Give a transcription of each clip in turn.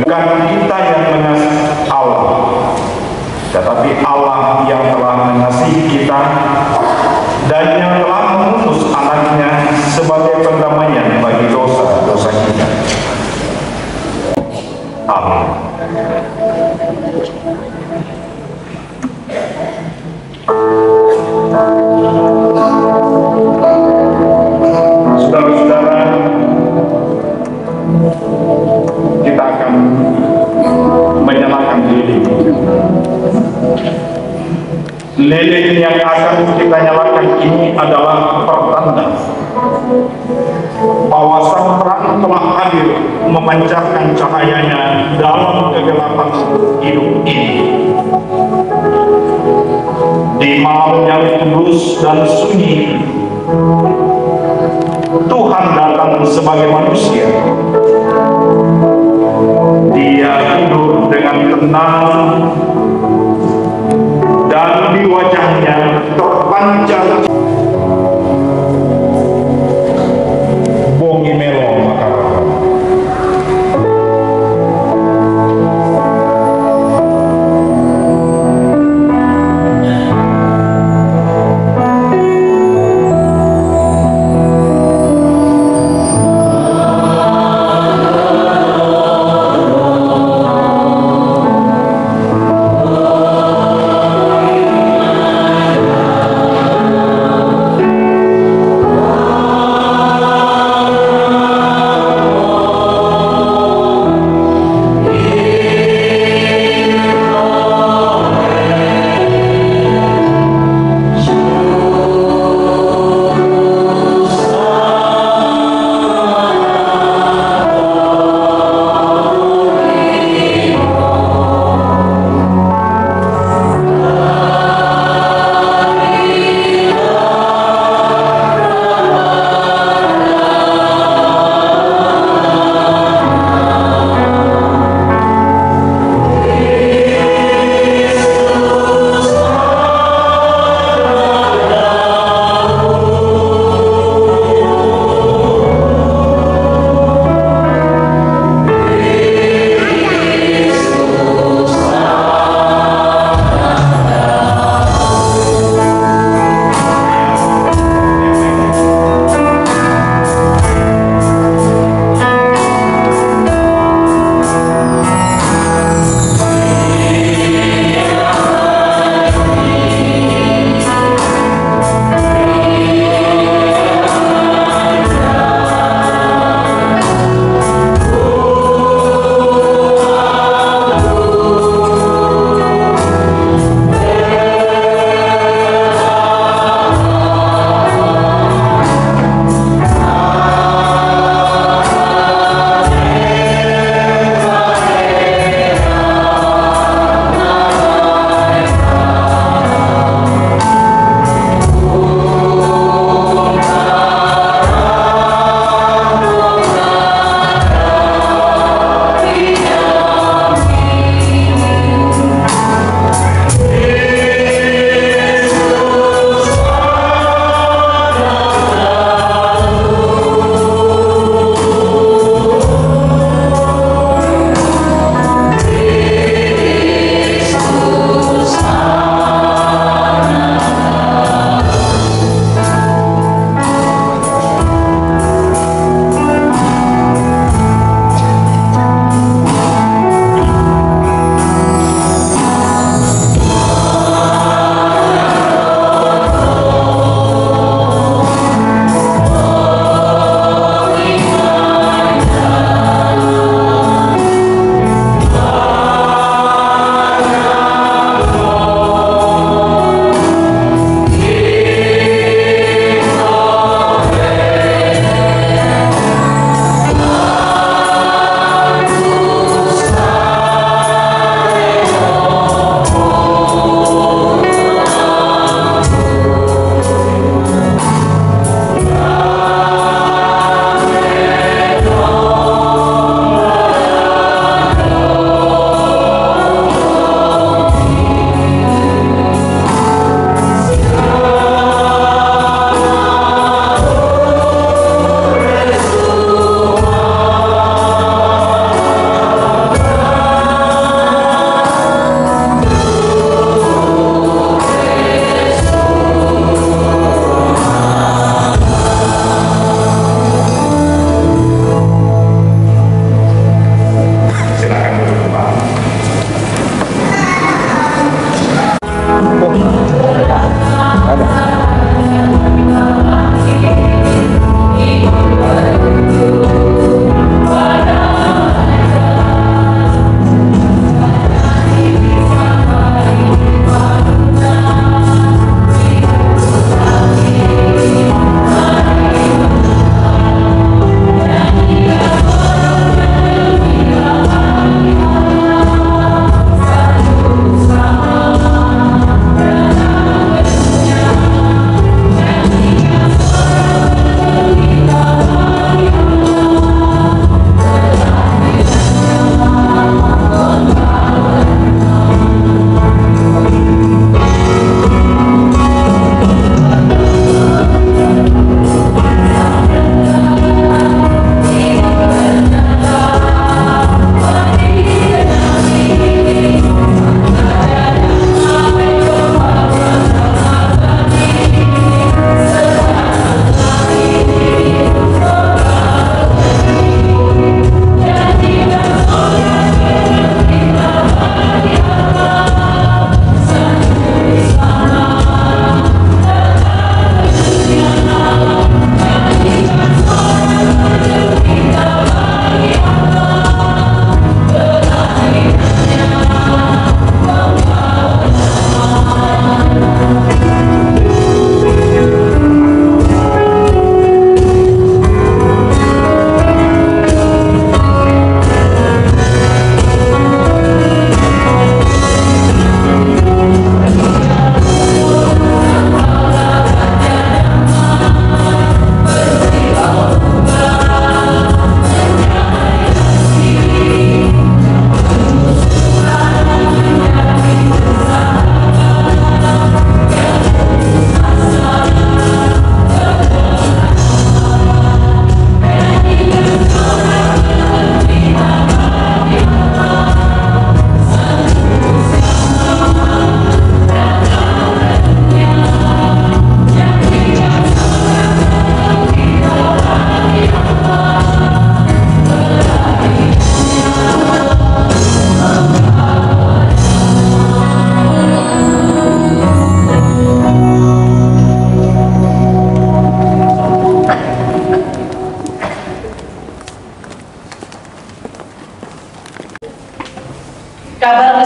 dengan kita yang mengasihi Allah, tetapi Allah yang telah mengasihi kita dan yang telah mengutus anaknya sebagai pendamaian bagi dosa-dosa kita. Amin. Saudara-saudara, kita akan menyalakan lilin. Lilin yang akan kita nyalakan ini adalah pertanda bahwa sang terang telah hadir memancarkan cahayanya dalam kegelapan hidup ini. Di malam yang kudus dan sunyi, Tuhan datang sebagai manusia. Dia tidur dengan tenang dan di wajahnya terpancar bongi melo Makassar.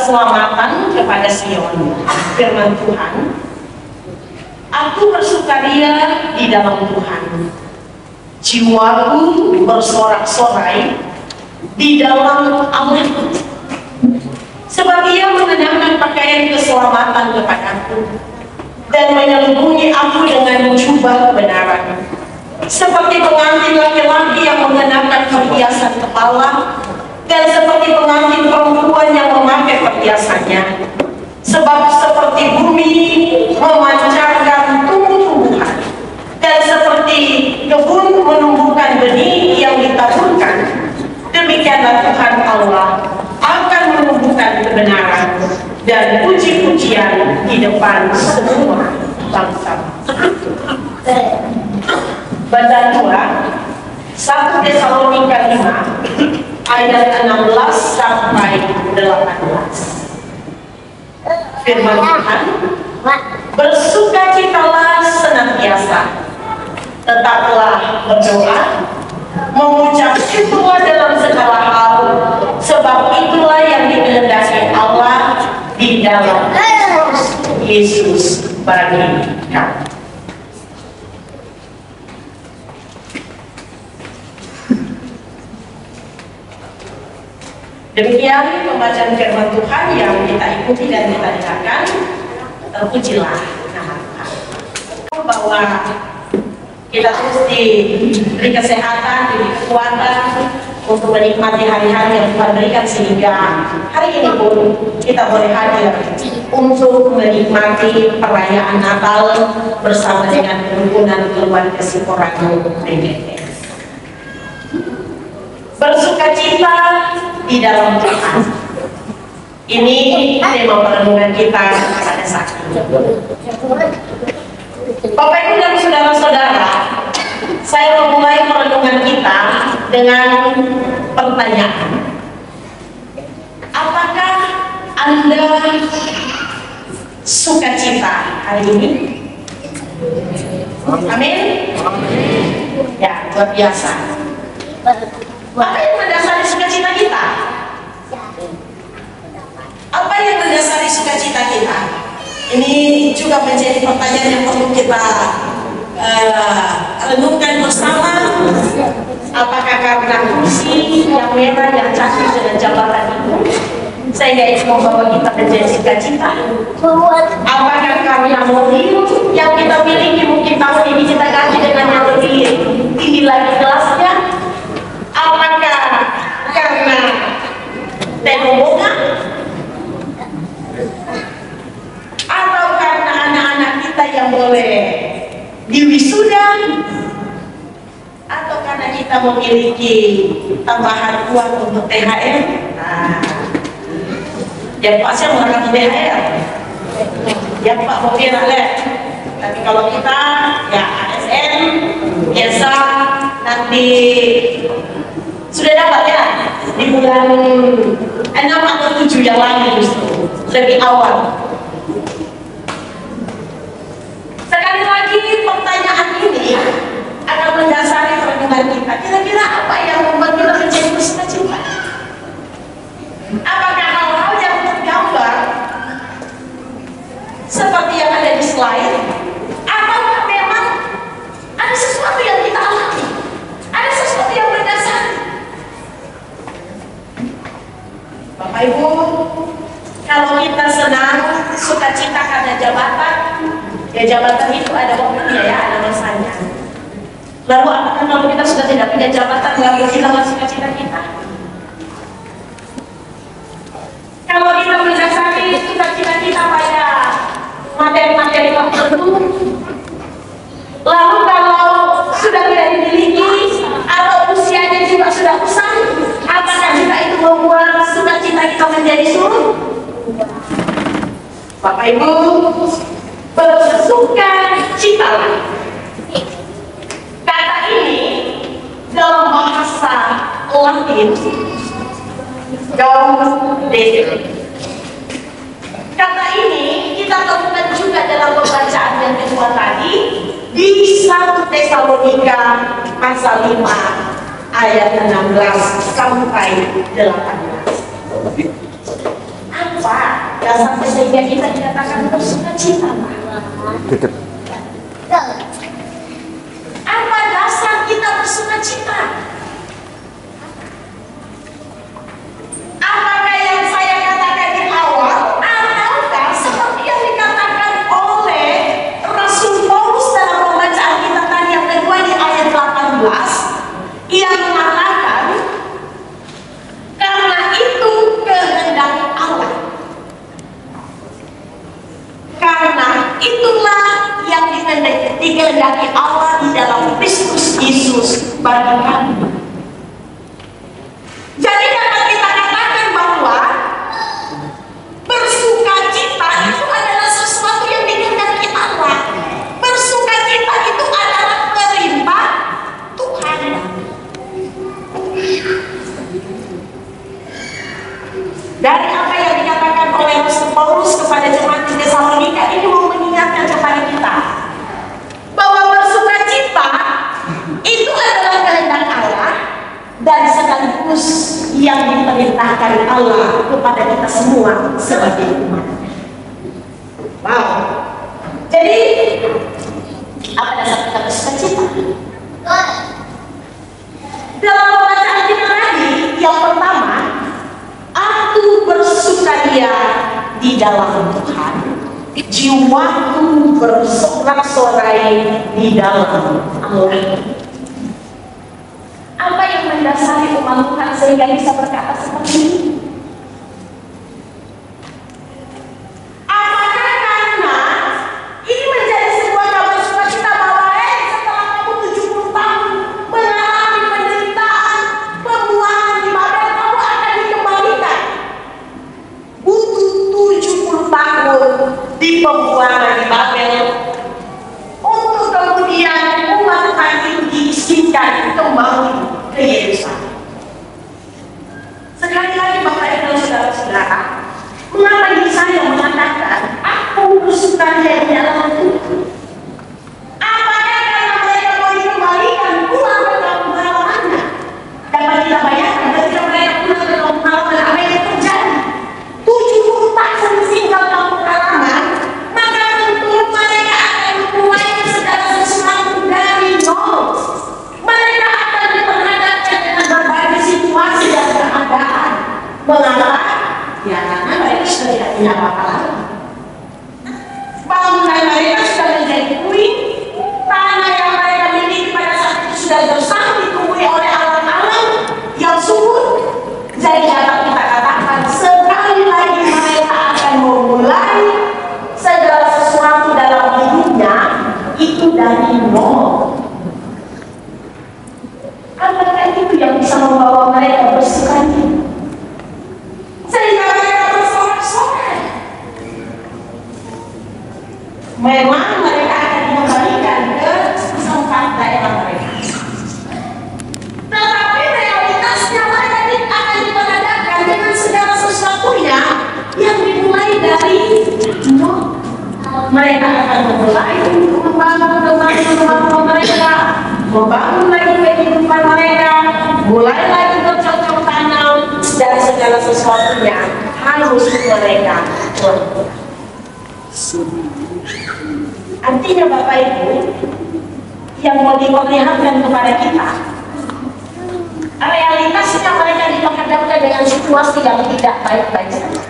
keselamatan kepada Sion. Firman Tuhan, aku bersukaria di dalam Tuhan. Jiwaku bersorak-sorai di dalam Allah. Sebab Ia mengenakan pakaian keselamatan kepadaku dan menyelubungi aku dengan jubah kebenaran. Seperti pengantin laki-laki yang mengenakan perhiasan kepala, dan seperti pengantin perempuan yang memakai perhiasannya. Sebab seperti bumi memancarkan tumbuh-tumbuhan, dan seperti kebun menumbuhkan benih yang ditaburkan, demikianlah Tuhan Allah akan menumbuhkan kebenaran dan puji-pujian di depan semua bangsa. Baca 2 1 Tesalonika 5 ayat 16 sampai 18. Firman Tuhan, bersukacitalah senantiasa, tetaplah berdoa, mengucap syukur dalam segala hal, sebab itulah yang dikehendaki Allah di dalam Yesus bagi kamu. Demikian pembacaan firman Tuhan yang kita ikuti dan kita dengarkan. Terpujilah nama Tuhan. Bahwa kita terus diberi kesehatan, diberi kekuatan untuk menikmati hari-hari yang Tuhan berikan, sehingga hari ini pun kita boleh hadir untuk menikmati perayaan Natal bersama dengan kerukunan keluarga Siporango PGT. Bersukacita di dalam Tuhan. Ini tema perenungan kita pada saat ini. Bapak Ibu dan saudara-saudara, saya memulai perenungan kita dengan pertanyaan. Apakah Anda sukacita hari ini? Amin? Ya, luar biasa. Apa yang mendasari sukacita kita? Apa yang mendasari sukacita kita? Ini juga menjadi pertanyaan yang perlu kita renungkan bersama. Apakah karena kursi yang merah yang cantik dengan jabatan itu sehingga itu membawa kita menjadi sukacita? Apakah karena mobil yang kita miliki mungkin tahun ini kita ganti dengan yang lebih tinggi lagi kelasnya? Apakah karena teknologi, atau karena anak-anak kita yang boleh diwisuda, atau karena kita memiliki tambahan uang untuk THR? Nah, ya Pak, saya mengatakan THR, ya Pak mungkin ada. Tapi kalau kita ya ASN biasa nanti sudah dapat ya di bulan 6 atau 7 yang lalu, justru lebih awal. Sekali lagi pertanyaan ini akan mendasari perenungan kita. Kira-kira apa yang membuat kita menjadi bersukacita? Apakah hal-hal yang tergambar seperti yang ada di slide, atau memang ada sesuatu yang kita alami, ada sesuatu yang mendasari? Bapak Ibu, kalau kita senang sukacita karena jabatan, ya jabatan itu ada waktunya, ya ada masanya. Lalu apakah kalau kita sudah tidak punya jabatan, lalu kita nggak sukacita kita? Kalau kita mendasari sukacita kita pada materi-materi tertentu, lalu kalau sudah tidak dimiliki atau usianya juga sudah usai, apakah juga itu membuat sukacita kita menjadi surut? Bapak Ibu, bersukacitalah. Kata ini dalam bahasa Latin gaudete. Kata ini kita temukan juga dalam pembacaan yang kedua tadi di 1 Tesalonika pasal 5 ayat 16 sampai 18. Apa sampai sehingga kita dikatakan bersukacita. Apa dasar kita bersukacita? Apakah yang saya katakan di awal, ataukah seperti yang dikatakan oleh Rasul Paulus dalam pembacaan kita tadi yang kedua di ayat 18, yang mengatakan karena itu kehendak Allah. Karena itulah yang dikehendaki Allah di dalam Kristus Yesus bagi kami. Jadi dapat kita katakan bahwa bersukacita itu adalah sesuatu yang dikehendaki Allah. Bersukacita itu adalah perintah Tuhan. Dari apa yang dikatakan oleh Rasul Paulus kepada jemaat di Tesalonika ini mau mengingatkan kepada kita bahwa bersukacita itu adalah kehendak Allah dan sekaligus yang diperintahkan Allah kepada kita semua sebagai umat. Wow. Jadi apa dasar kita bersukacita? Dalam pembacaan kita tadi yang pertama, aku bersukaria di dalam Tuhan, jiwaku bersorak-sorai di dalam Allah. Apa yang mendasari umat Tuhan sehingga bisa berkata seperti ini? Apakah karena ini menjadi sebuah kabar sukacita bahwa setelah kamu 70 tahun mengalami penderitaan, pembuangan di Babel, kamu akan dikembalikan? Butuh 70 tahun di pembuangan di Babel untuk kemudian umat Tuhan itu diizinkan kembali ke Yerusalem. Sekali lagi Bapak Ibu dan saudara-saudara, mengapa ini saya mengatakan aku bersukaria di dalam Tuhan? Apakah karena mereka mau dikembalikan pulang ke kampung halamannya? Dapat kita bayangkan ketika mereka pulang ke kampung halaman, apa yang terjadi? 70 tahun tinggal kampung halaman, maka tentu mereka akan memulai segala sesuatu dari nol. Mereka akan diperhadapkan dengan berbagai situasi dan keadaan. Mengapa? Ya karena mereka sudah tidak punya apa-apa lagi. Bangunan mereka sudah menjadi puing, tanah yang mereka miliki pada saat itu sudah gersang, ditumbuhi oleh alam-alam yang subur. Jadi dapat kita katakan sekali lagi mereka akan memulai segala sesuatu dalam hidupnya itu dari nol. Apakah itu yang bisa membawa mereka bersukacita sehingga mereka bersorak-sorai? Memang mereka akan dikembalikan ke tempat daerah mereka, tetapi realitasnya mereka akan diperhadapkan dengan segala sesuatunya yang dimulai dari nol. Mereka akan memulai membangun kembali rumah mereka, membangun lagi kehidupan mereka, mulai lagi bercocok tanam, dan segala sesuatunya harus mereka lakukan. Artinya Bapak Ibu, yang mau diperlihatkan kepada kita, realitasnya mereka diperhadapkan dengan situasi yang tidak baik-baik saja.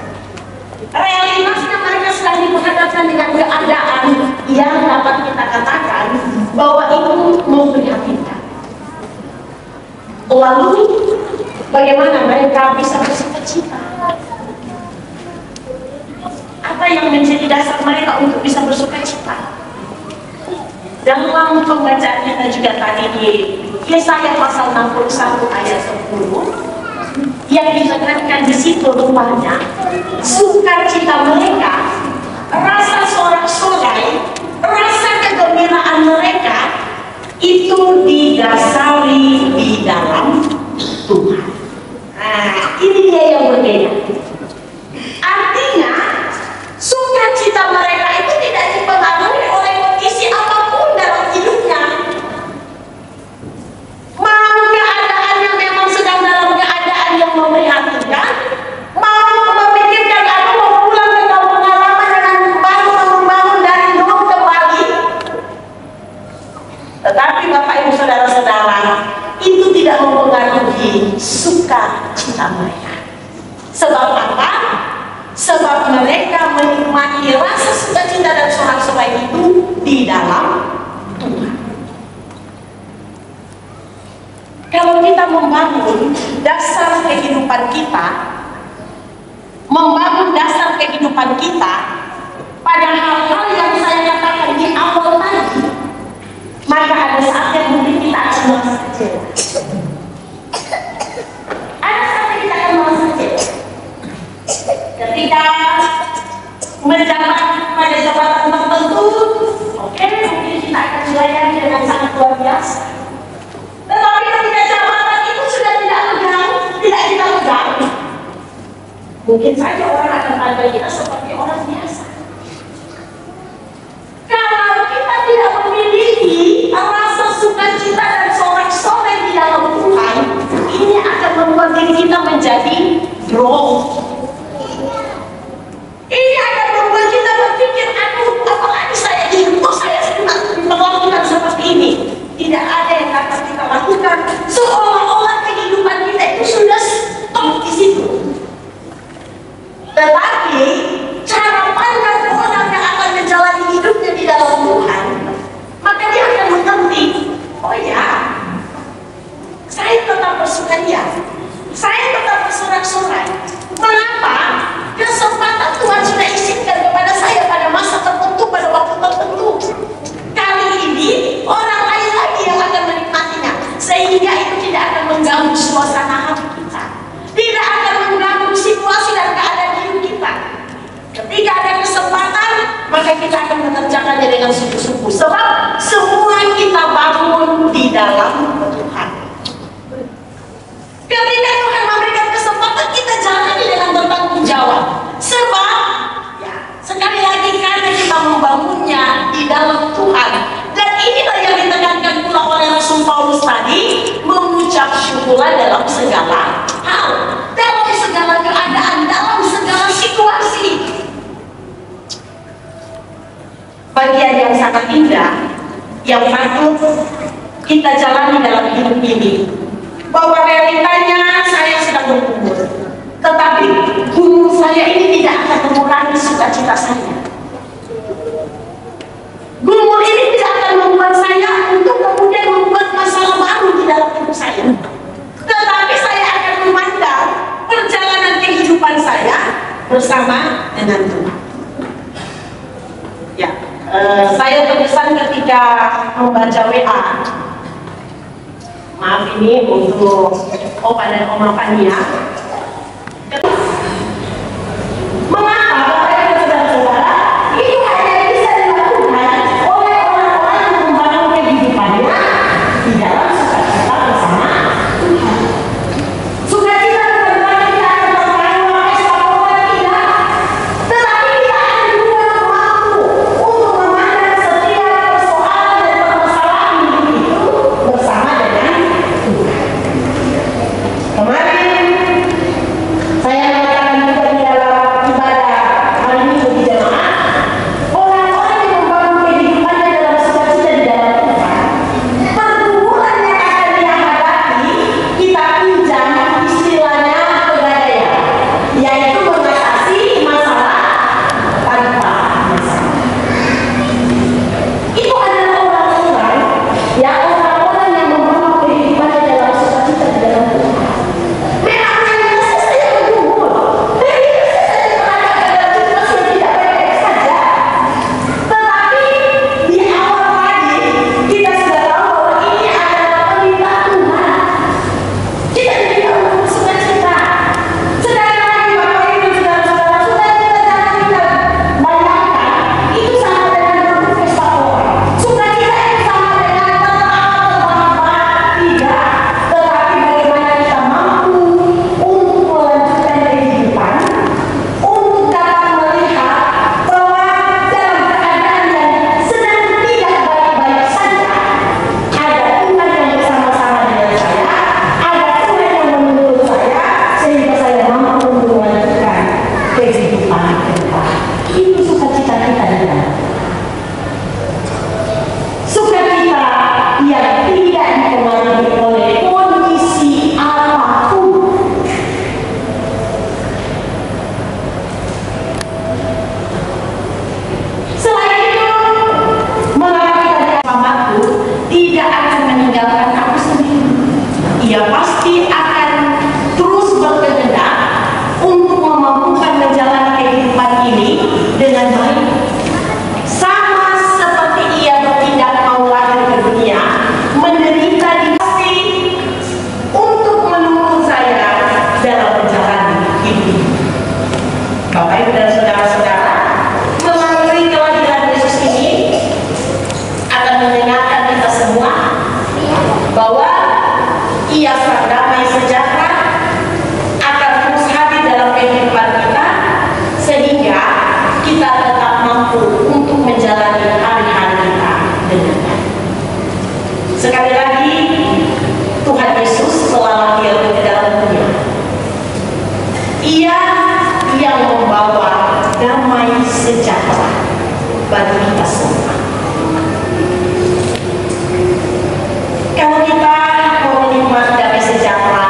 Realitasnya mereka sedang diperhadapkan dengan keadaan yang dapat kita katakan bahwa itu memprihatinkan. Lalu bagaimana mereka bisa bersukacita? Apa yang menjadi dasar mereka untuk bisa bersukacita? Dalam pembacaan kita juga tadi di Yesaya pasal 61 ayat 10 yang ditekankan di situ rupanya sukacita mereka, rasa sorak-sorai, rasa kegembiraan mereka itu didasari di dalam Tuhan. Nah, ini dia yang berbeda. Artinya sukacita mereka itu tidak dipengaruhi oleh kondisi apapun dalam hidupnya. Mau keadaannya memang sedang dalam keadaan yang memprihatinkan, mau memikirkan aku mau pulang ke menjadi sukacita mereka. Sebab apa? Sebab mereka menikmati rasa sukacita dan sorak-sorai itu di dalam Tuhan. Kalau kita membangun dasar kehidupan kita, pada hal-hal yang saya katakan di awal tadi, maka ada saatnya mungkin kita akan merasa kecewa. Ada saatnya kita akan merasa kecewa ketika menjabat pada jabatan tertentu. Oke, mungkin kita akan dilayani dengan sangat luar biasa. Tetapi ketika jabatan itu sudah tidak kita pegang, mungkin saja orang akan pandang kita seperti orang biasa. Kalau kita tidak memiliki rasa sukacita dan sorak-sorai di dalam Tuhan, ini akan membuat diri kita menjadi drop. Ini akan membuat kita berpikir, aduh, apalagi saya hidup, saya melakukan seperti ini. Tidak ada yang dapat kita lakukan, seolah-olah kehidupan kita itu sudah stop di situ. Tetapi cara pandang orang yang akan menjalani hidupnya di dalam Tuhan, maka dia akan mengerti, oh ya, saya tetap bersukaria, saya tetap bersorak-sorai. Mengapa? Kesempatan Tuhan sudah izinkan kepada saya pada masa tertentu, pada waktu tertentu. Kali ini orang lain lagi yang akan menikmatinya, sehingga itu tidak akan mengganggu suasana hati kita, tidak akan mengganggu situasi dan keadaan hidup kita. Ketika ada kesempatan, maka kita akan mengerjakannya dengan sungguh-sungguh, sebab semua kita bangun di dalam Tuhan. Ketika Tuhan memberikan kesempatan, kita jalani dengan bertanggung jawab. Sebab, ya, sekali lagi karena kita membangunnya di dalam Tuhan. Dan inilah yang ditekankan pula oleh Rasul Paulus tadi, mengucap syukurlah dalam segala hal, dalam segala keadaan, dalam segala situasi. Bagian yang sangat indah yang patut kita jalani dalam hidup ini, bahwa realitanya saya sedang bergumul, tetapi gumul saya ini tidak akan mengurangi sukacita saya. Gumul ini tidak akan membuat saya untuk kemudian membuat masalah baru di dalam hidup saya, tetapi saya akan memandang perjalanan kehidupan saya bersama dengan Tuhan. Ya, saya terkesan ketika membaca WA. Maaf, ini untuk Opa dan Oma Fania. Mengapa Bapak Ibu Saudara-saudara itu hanya bisa dilakukan oleh orang-orang yang membangun kehidupannya di dalam sukacita bersama Tuhan. Sukacita bukan berarti kita akan bermain pesta tidak, tetapi kita akan juga mampu untuk memandang setiap persoalan dan permasalahan hidup itu bersama dengan Tuhan. Kemarin saya mengatakan juga di dalam ibadah sejahtera akan terus hadir dalam kehidupan kita, sehingga kita tetap mampu untuk menjalani hari-hari kita dengan baik. Sekali lagi, Tuhan Yesus telah lahir ke dalam dunia. Ia yang membawa damai sejahtera bagi kita semua. Kalau kita mau menikmati damai sejahtera,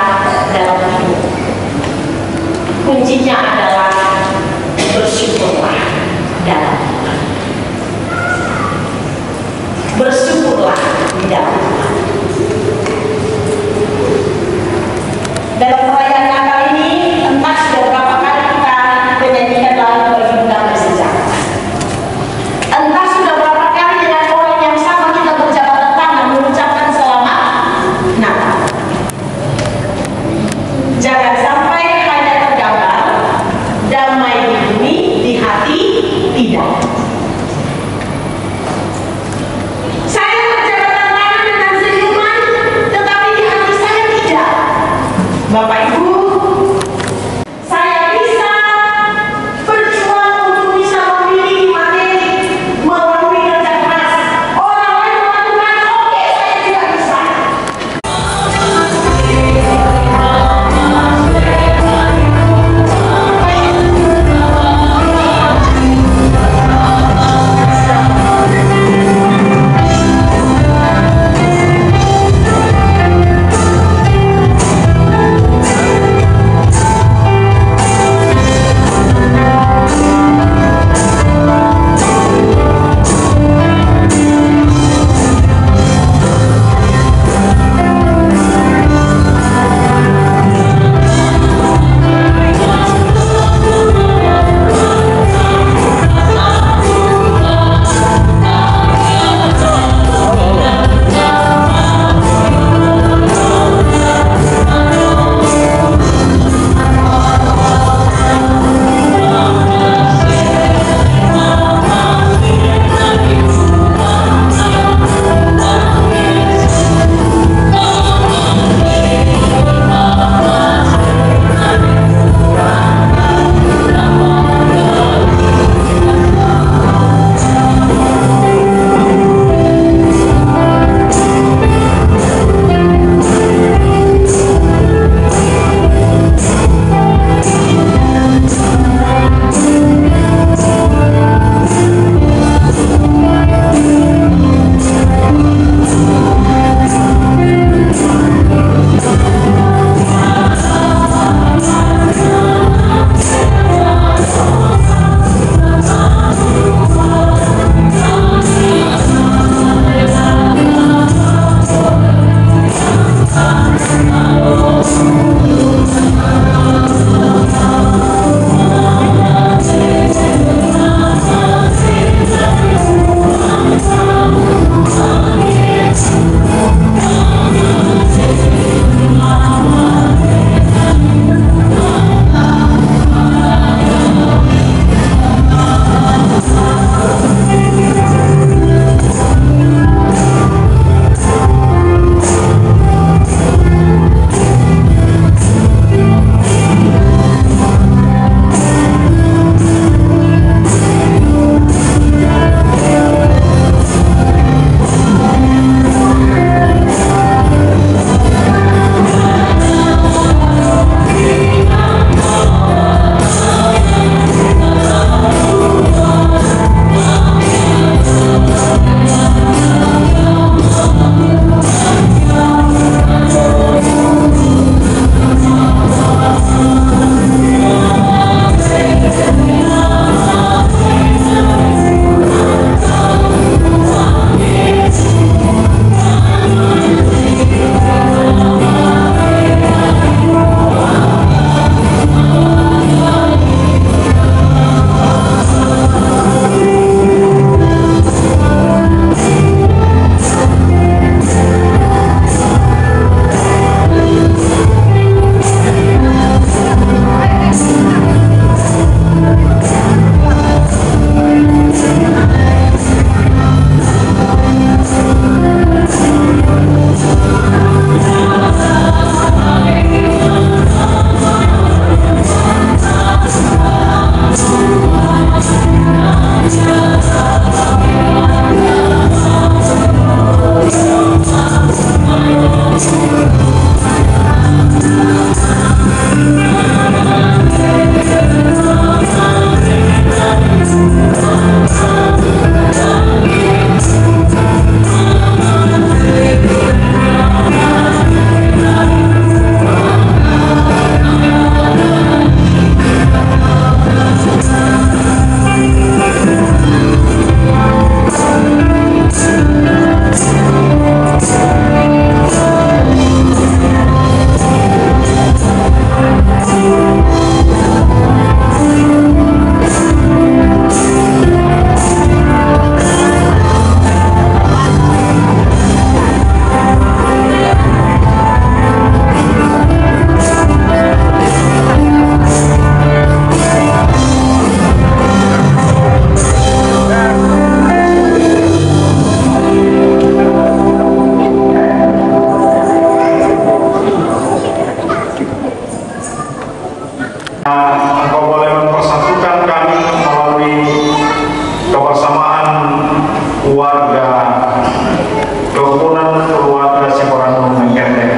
kerukunan keluarga Siporano Mengkendek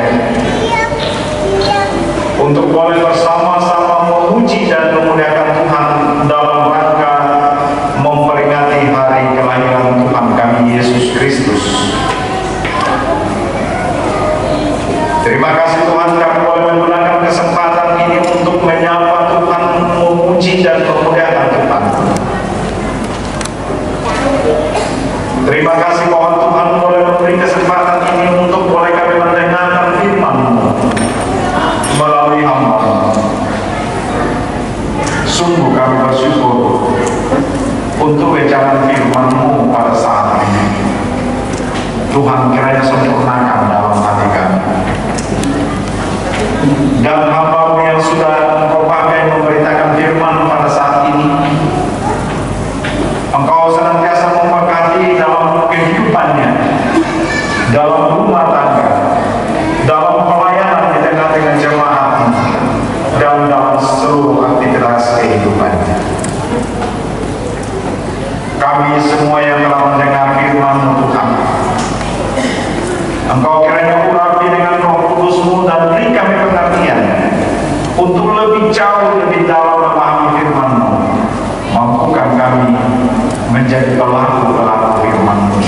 untuk boleh bersama-sama memuji dan memuliakan Tuhan dalam rangka memperingati hari kelahiran Tuhan kami Yesus Kristus. Terima kasih Tuhan, kami boleh menggunakan kesempatan ini untuk menyapa Tuhan, memuji dan memuliakan Tuhan. Terima kasih mohon Tuhan boleh memberi kesempatan ini untuk boleh kami mendengarkan firman-Mu melalui hamba. Sungguh kami bersyukur untuk wejangan firman-Mu pada saat ini. Tuhan kiranya sempurnakan dalam hati kami. Dan hamba-Mu yang sudah Engkau pakai memberitakan firman pada saat ini, Engkau senantiasa memberkati dalam kehidupannya, dalam rumah tangga, dalam pelayanan di tengah-tengah jemaat, dan dalam seluruh aktivitas kehidupannya. Kami semua yang telah mendengar firman-Mu Tuhan, Engkau kiranya urapi dengan Roh Kudus-Mu dan beri kami pengertian untuk lebih jauh, lebih dalam memahami firman-Mu. Mampukan kami menjadi pelaku-pelaku firman-Mu.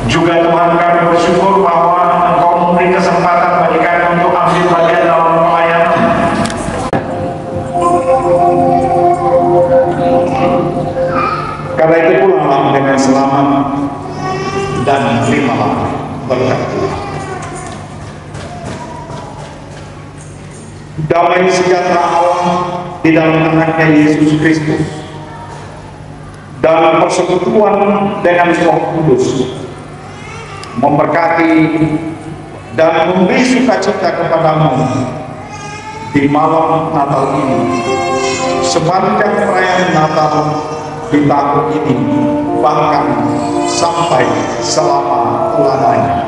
Juga Tuhan kami bersyukur bahwa Engkau memberi kesempatan bagi kami untuk ambil bagian dalam pelayanan. Karena itu pulanglah dengan selamat dan terimalah berkat Tuhan. Damai sejahtera Allah di dalam anaknya Yesus Kristus dan persekutuan dengan Roh Kudus memberkati dan memberi sukacita kepadamu di malam Natal ini, sepanjang perayaan Natal di tahun ini, bahkan sampai selama-lamanya.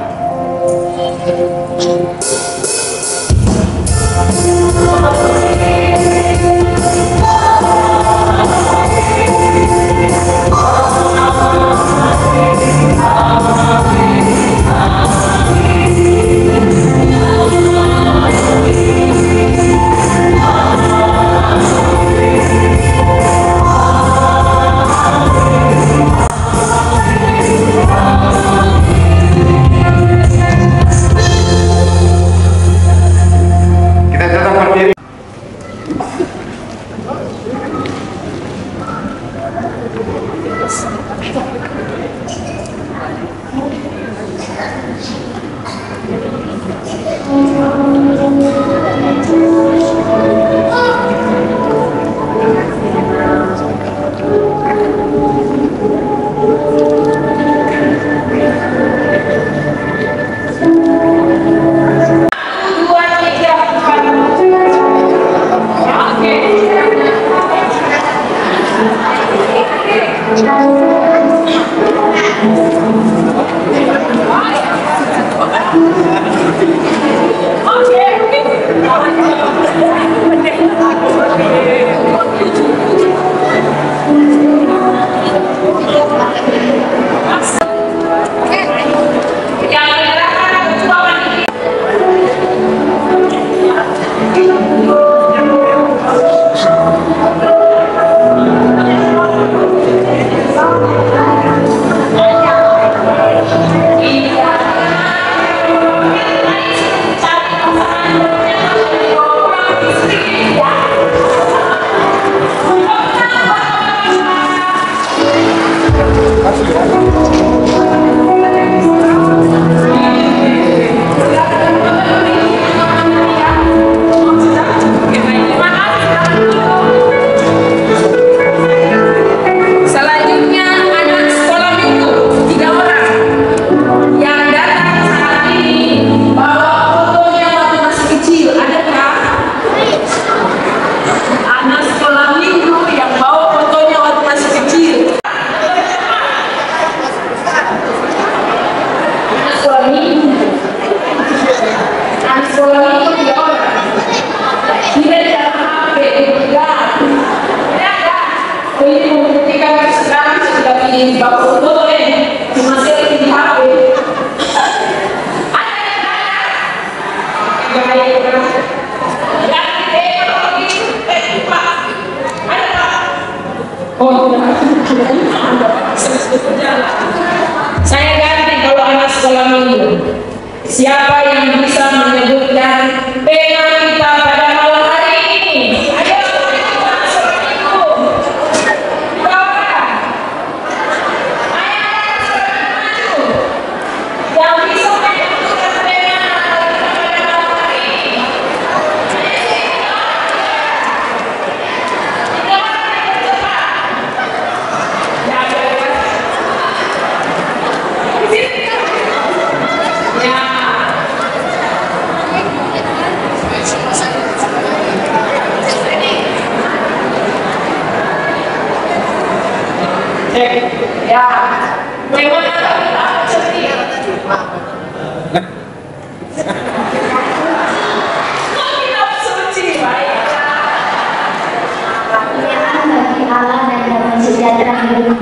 di bawah foto masih di HP. Saya ganti kalau anak sekolah minggu. Siapa yang bisa menyebutkan tema kita pada malam hari ini? Ayo, anak sekolah minggu. Bapak, ayo anak sekolah minggu. Yang bisa menyebutkan tema kita pada malam hari ini. Ya, memang kita sedih. Kita suci, baiklah. Kemuliaan bagi Allah dan damai sejahtera hidup.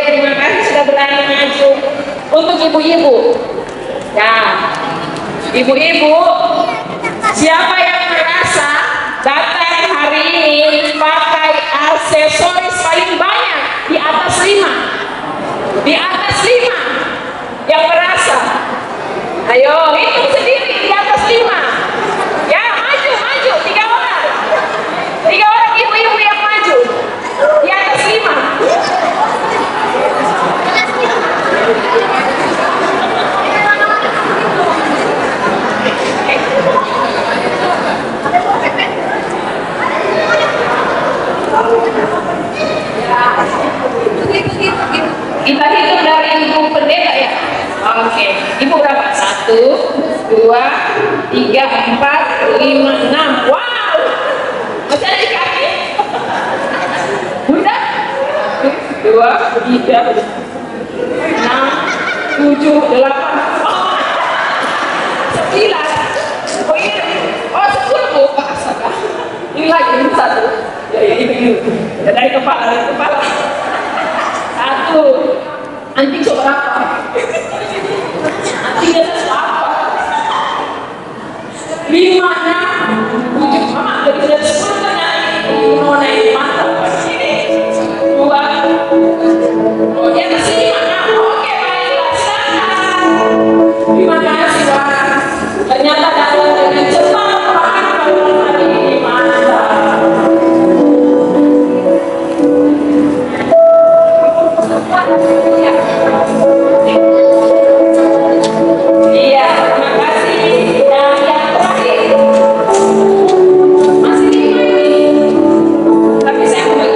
Terima kasih sudah berani maju. Untuk ibu-ibu, ya, ibu-ibu, siapa yang merasa datang hari ini pakai aksesoris paling banyak di atas 5? Di atas 5 yang merasa, ayo hitung sendiri di atas 5. Ya, maju, 3 orang, 3 orang ibu-ibu yang maju di atas 5. Kita hitung dari ibu pendeta ya. Oke, ibu berapa? 1, 2, 3, 4, 5, 6. Wow, masih ada di kaki. Bunda? 2, 3, 6, 7, 8, 9. Oh ini, oh 10 bu. Astaga. Ini lagi, ini 1. Ya, ini. Ya, dari kepala. 1. Anjing coba apa? Anjing ada apa? 5, 6, 7. Mama dari 10 kan ini. Mau naik mantap. Sini. 2. Oh di atas sini mana? Oke baiklah, silakan. Terima kasih Pak. Ternyata datang dengan cepat Pak. Hari ini mantap. Iya, terima kasih. Dan yang terakhir masih 5 ini. Tapi saya mau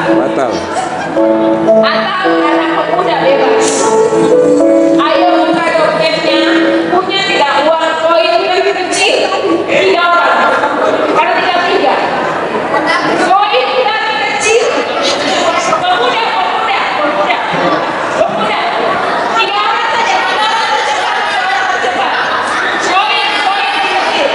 Batal. Atau anak pemuda bebas. Ayo buka dompetnya, punya tidak uang koin yang kecil 3 orang, karena 3. Koin yang kecil. Pemuda. 3 orang saja, cepat. Koin kecil.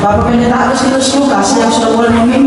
Bapak Pendeta Agustinus Lukas yang sudah boleh memimpin